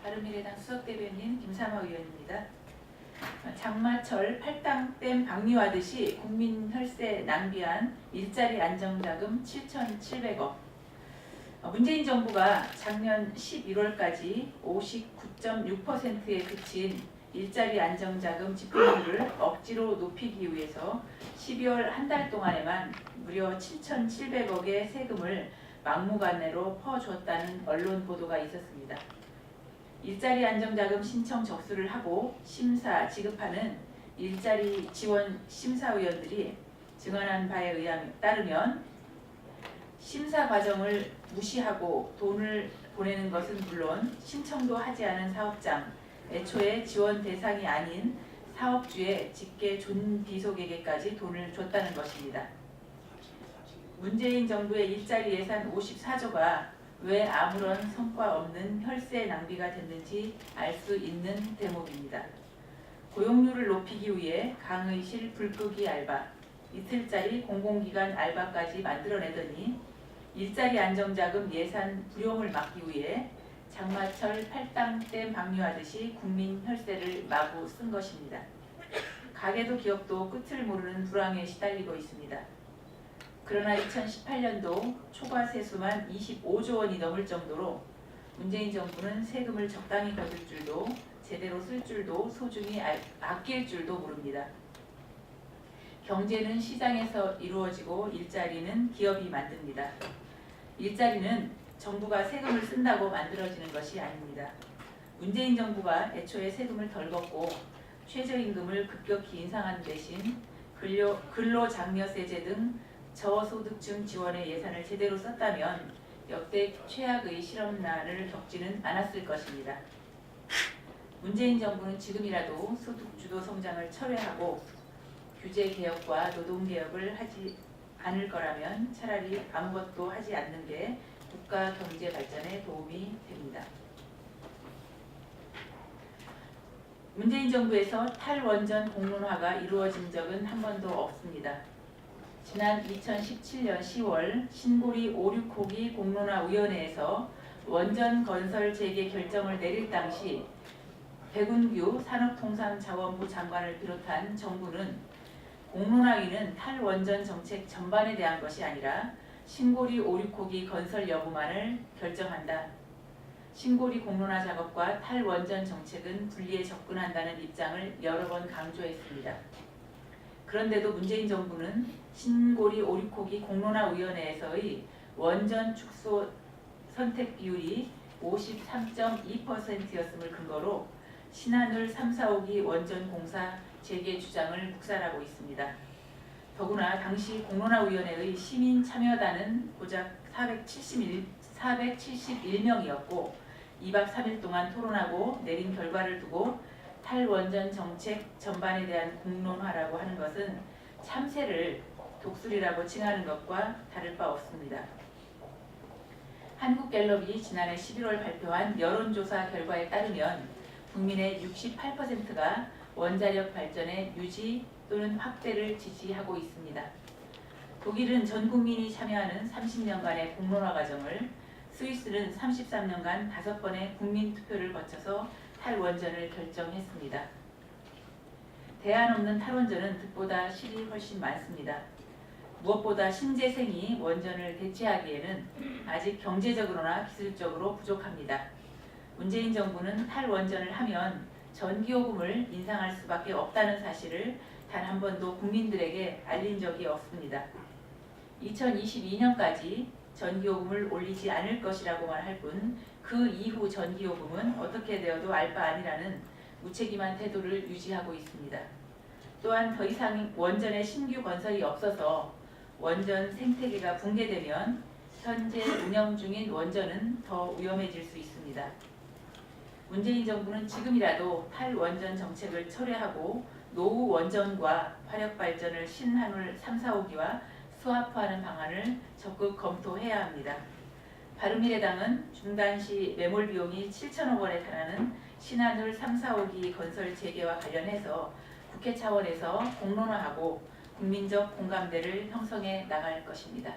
바른미래당 수석대변인 김삼화 의원입니다. 장마철 팔당댐 방류하듯이 국민 혈세 낭비한 일자리 안정자금 7,700억. 문재인 정부가 작년 11월까지 59.6%에 그친 일자리 안정자금 지급률을 억지로 높이기 위해서 12월 한 달 동안에만 무려 7,700억의 세금을 막무가내로 퍼줬다는 언론 보도가 있었습니다. 일자리 안정자금 신청 접수를 하고 심사, 지급하는 일자리 지원 심사위원들이 증언한 바에 따르면 심사 과정을 무시하고 돈을 보내는 것은 물론 신청도 하지 않은 사업장, 애초에 지원 대상이 아닌 사업주의 직계 존비속에게까지 돈을 줬다는 것입니다. 문재인 정부의 일자리 예산 54조가 왜 아무런 성과 없는 혈세 낭비가 됐는지 알 수 있는 대목입니다. 고용률을 높이기 위해 강의실 불끄기 알바, 이틀짜리 공공기관 알바까지 만들어내더니 일자리 안정자금 예산 불용을 막기 위해 장마철 팔당댐 방류하듯이 국민 혈세를 마구 쓴 것입니다. 가게도 기업도 끝을 모르는 불황에 시달리고 있습니다. 그러나 2018년도 초과 세수만 25조 원이 넘을 정도로 문재인 정부는 세금을 적당히 거둘 줄도 제대로 쓸 줄도 소중히 아낄 줄도 모릅니다. 경제는 시장에서 이루어지고 일자리는 기업이 만듭니다. 일자리는 정부가 세금을 쓴다고 만들어지는 것이 아닙니다. 문재인 정부가 애초에 세금을 덜 걷고 최저임금을 급격히 인상한 대신 근로장려세제 등 저소득층 지원의 예산을 제대로 썼다면 역대 최악의 실업난을 겪지는 않았을 것입니다. 문재인 정부는 지금이라도 소득주도 성장을 철회하고 규제개혁과 노동개혁을 하지 않을 거라면 차라리 아무것도 하지 않는 게 국가 경제 발전에 도움이 됩니다. 문재인 정부에서 탈원전 공론화가 이루어진 적은 한 번도 없습니다. 지난 2017년 10월 신고리 5,6호기 공론화위원회에서 원전 건설 재개 결정을 내릴 당시 백운규 산업통상자원부 장관을 비롯한 정부는 공론화위는 탈원전 정책 전반에 대한 것이 아니라 신고리 5,6호기 건설 여부만을 결정한다. 신고리 공론화 작업과 탈원전 정책은 분리해 접근한다는 입장을 여러 번 강조했습니다. 그런데도 문재인 정부는 신고리 5,6호기 공론화위원회에서의 원전 축소 선택 비율이 53.2%였음을 근거로 신한울 3, 4호기 원전 공사 재개 주장을 묵살하고 있습니다. 더구나 당시 공론화위원회의 시민 참여단은 고작 471명이었고 2박 3일 동안 토론하고 내린 결과를 두고 탈원전 정책 전반에 대한 공론화라고 하는 것은 참새를 독수리라고 칭하는 것과 다를 바 없습니다. 한국갤럽이 지난해 11월 발표한 여론조사 결과에 따르면 국민의 68%가 원자력 발전의 유지 또는 확대를 지지하고 있습니다. 독일은 전 국민이 참여하는 30년간의 공론화 과정을, 스위스는 33년간 5번의 국민투표를 거쳐서 탈원전을 결정했습니다. 대안 없는 탈원전은 득보다 실이 훨씬 많습니다. 무엇보다 신재생이 원전을 대체하기에는 아직 경제적으로나 기술적으로 부족합니다. 문재인 정부는 탈원전을 하면 전기요금을 인상할 수밖에 없다는 사실을 단 한 번도 국민들에게 알린 적이 없습니다. 2022년까지 전기요금을 올리지 않을 것이라고만 할 뿐 그 이후 전기요금은 어떻게 되어도 알 바 아니라는 무책임한 태도를 유지하고 있습니다. 또한 더 이상 원전의 신규 건설이 없어서 원전 생태계가 붕괴되면 현재 운영 중인 원전은 더 위험해질 수 있습니다. 문재인 정부는 지금이라도 탈원전 정책을 철회하고 노후 원전과 화력발전을 신한울 3, 4호기와 스와프하는 방안을 적극 검토해야 합니다. 바른미래당은 중단 시 매몰 비용이 7천억 원에 달하는 신한울 3, 4호기 건설 재개와 관련해서 국회 차원에서 공론화하고 국민적 공감대를 형성해 나갈 것입니다.